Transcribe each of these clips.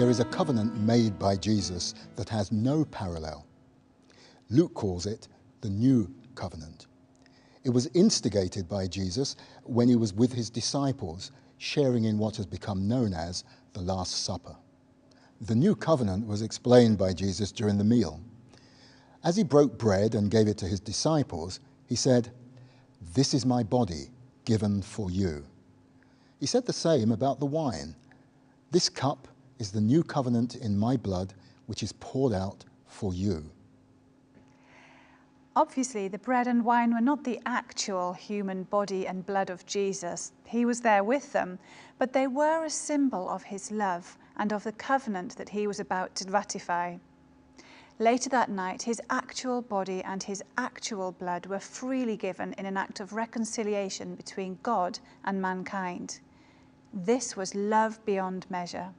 there is a covenant made by Jesus that has no parallel. Luke calls it the New Covenant. It was instigated by Jesus when he was with his disciples, sharing in what has become known as the Last Supper. The New Covenant was explained by Jesus during the meal. As he broke bread and gave it to his disciples, he said, "This is my body given for you." He said the same about the wine. "This cup is the new covenant in my blood, which is poured out for you." Obviously, the bread and wine were not the actual human body and blood of Jesus. He was there with them, but they were a symbol of his love and of the covenant that he was about to ratify. Later that night, his actual body and his actual blood were freely given in an act of reconciliation between God and mankind. This was love beyond measure.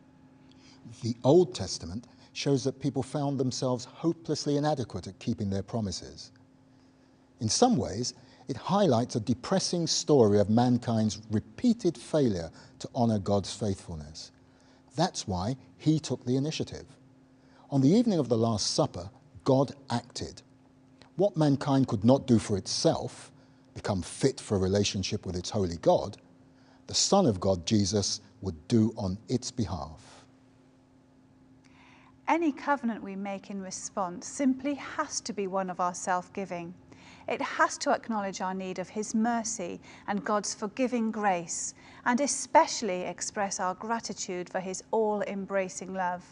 The Old Testament shows that people found themselves hopelessly inadequate at keeping their promises. In some ways, it highlights a depressing story of mankind's repeated failure to honour God's faithfulness. That's why he took the initiative. On the evening of the Last Supper, God acted. What mankind could not do for itself, become fit for a relationship with its holy God, the Son of God, Jesus, would do on its behalf. Any covenant we make in response simply has to be one of our self-giving. It has to acknowledge our need of his mercy and God's forgiving grace, and especially express our gratitude for his all-embracing love.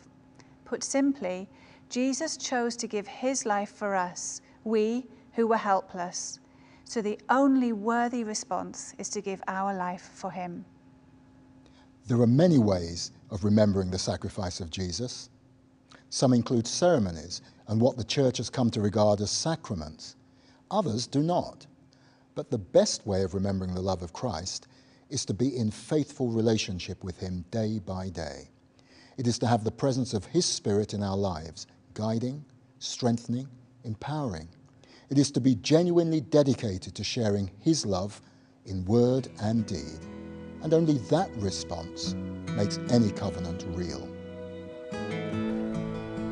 Put simply, Jesus chose to give his life for us, we who were helpless. So the only worthy response is to give our life for him. There are many ways of remembering the sacrifice of Jesus. Some include ceremonies and what the Church has come to regard as sacraments. Others do not. But the best way of remembering the love of Christ is to be in faithful relationship with him day by day. It is to have the presence of his Spirit in our lives, guiding, strengthening, empowering. It is to be genuinely dedicated to sharing his love in word and deed. And only that response makes any covenant real.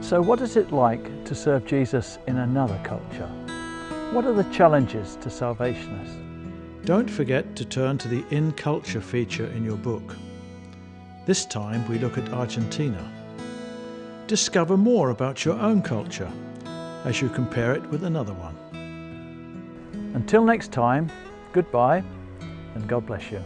So what is it like to serve Jesus in another culture? What are the challenges to salvationists? Don't forget to turn to the In Culture feature in your book. This time we look at Argentina. Discover more about your own culture as you compare it with another one. Until next time, goodbye and God bless you.